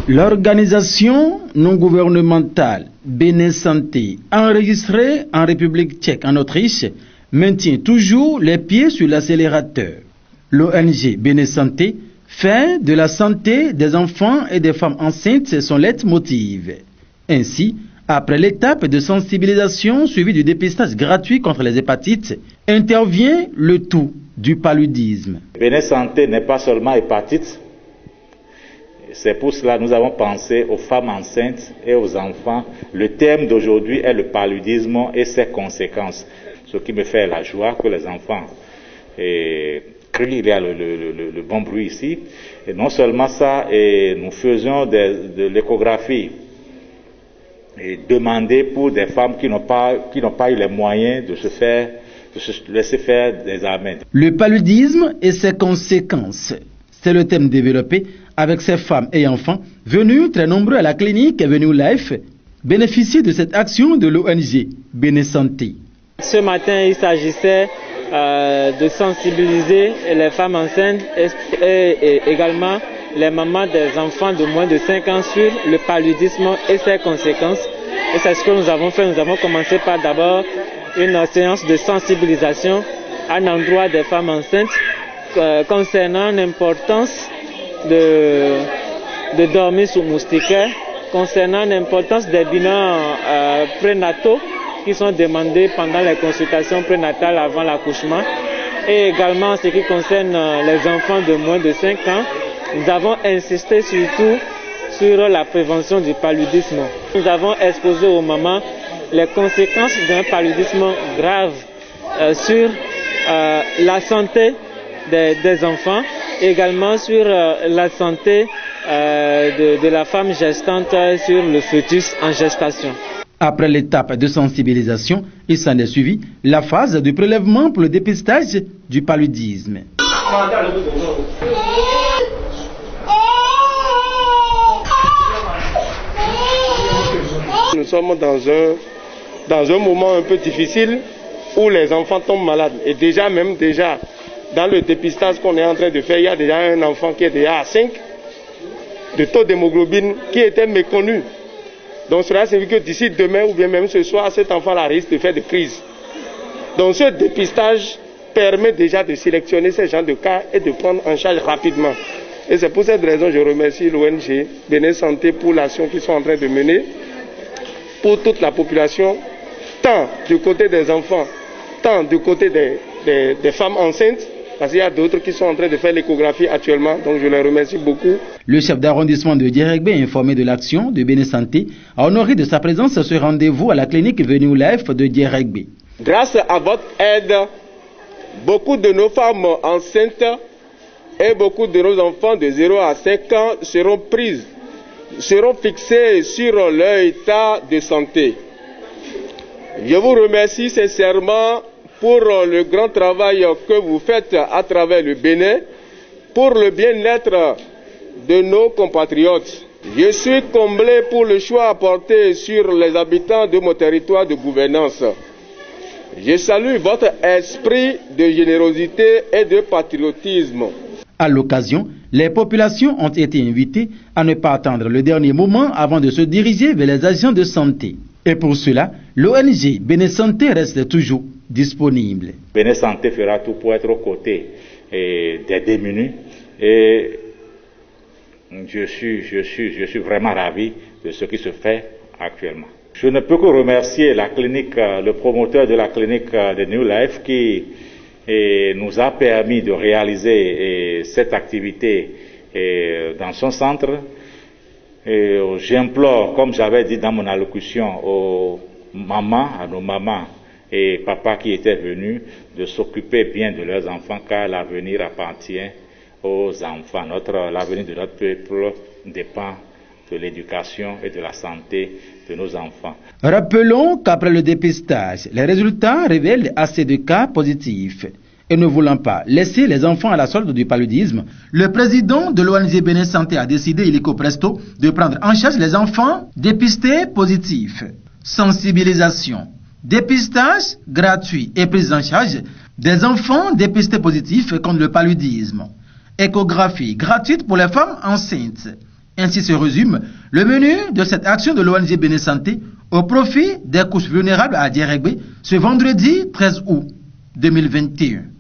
L'organisation non gouvernementale Bénin Santé, enregistrée en République tchèque en Autriche, maintient toujours les pieds sur l'accélérateur. L'ONG Bénin Santé fait de la santé des enfants et des femmes enceintes son leitmotiv. Ainsi, après l'étape de sensibilisation suivie du dépistage gratuit contre les hépatites, intervient le tout du paludisme. Bénin Santé n'est pas seulement hépatite. C'est pour cela que nous avons pensé aux femmes enceintes et aux enfants. Le thème d'aujourd'hui est le paludisme et ses conséquences. Ce qui me fait la joie que les enfants crient, il y a le bon bruit ici. Et non seulement ça, nous faisons de l'échographie et demander pour des femmes qui n'ont pas eu les moyens de se laisser faire des examens. Le paludisme et ses conséquences, c'est le thème développé avec ces femmes et enfants venus très nombreux à la clinique Venue Life, bénéficier de cette action de l'ONG Bénin Santé. Ce matin, il s'agissait de sensibiliser les femmes enceintes et également les mamans des enfants de moins de 5 ans sur le paludisme et ses conséquences. Et c'est ce que nous avons fait. Nous avons commencé par d'abord une séance de sensibilisation à l'endroit des femmes enceintes concernant l'importance de dormir sous moustiquaire, concernant l'importance des bilans prénataux qui sont demandés pendant les consultations prénatales avant l'accouchement, et également en ce qui concerne les enfants de moins de 5 ans. Nous avons insisté surtout sur la prévention du paludisme. Nous avons exposé aux mamans les conséquences d'un paludisme grave sur la santé des enfants, également sur la santé de la femme gestante, sur le fœtus en gestation. Après l'étape de sensibilisation, il s'en est suivi la phase de prélèvement pour le dépistage du paludisme. Nous sommes dans un moment un peu difficile où les enfants tombent malades. Et déjà, dans le dépistage qu'on est en train de faire, il y a déjà un enfant qui est déjà à 5 de taux d'hémoglobine qui était méconnu. Donc cela signifie que d'ici demain ou bien même ce soir, cet enfant-là risque de faire des crises. Donc ce dépistage permet déjà de sélectionner ces genres de cas et de prendre en charge rapidement. Et c'est pour cette raison que je remercie l'ONG Bénin Santé pour l'action qu'ils sont en train de mener pour toute la population, tant du côté des enfants, tant du côté des femmes enceintes, parce qu'il y a d'autres qui sont en train de faire l'échographie actuellement, donc je les remercie beaucoup. Le chef d'arrondissement de Dieregbe, informé de l'action de Bénin Santé, a honoré de sa présence à ce rendez-vous à la clinique Venue Life de Dieregbe. Grâce à votre aide, beaucoup de nos femmes enceintes et beaucoup de nos enfants de 0 à 5 ans seront fixés sur leur état de santé. Je vous remercie sincèrement pour le grand travail que vous faites à travers le Bénin, pour le bien-être de nos compatriotes. Je suis comblé pour le choix apporté sur les habitants de mon territoire de gouvernance. Je salue votre esprit de générosité et de patriotisme. À l'occasion, les populations ont été invitées à ne pas attendre le dernier moment avant de se diriger vers les agents de santé. Et pour cela, l'ONG Bénin Santé reste toujours disponible. Bénin Santé fera tout pour être aux côtés des démunis et je suis vraiment ravi de ce qui se fait actuellement. Je ne peux que remercier la clinique, le promoteur de la clinique de New Life qui nous a permis de réaliser cette activité dans son centre. J'implore, comme j'avais dit dans mon allocution, à nos mamans et papas qui étaient venus, de s'occuper bien de leurs enfants, car l'avenir appartient aux enfants. L'avenir de notre peuple dépend de l'éducation et de la santé de nos enfants. Rappelons qu'après le dépistage, les résultats révèlent assez de cas positifs. Et ne voulant pas laisser les enfants à la solde du paludisme, le président de l'ONG Bénin Santé a décidé illico presto de prendre en charge les enfants dépistés positifs. Sensibilisation, dépistage gratuit et prise en charge des enfants dépistés positifs contre le paludisme. Échographie gratuite pour les femmes enceintes. Ainsi se résume le menu de cette action de l'ONG Béné-Santé au profit des couches vulnérables à Dieregbe ce vendredi 13 août 2021.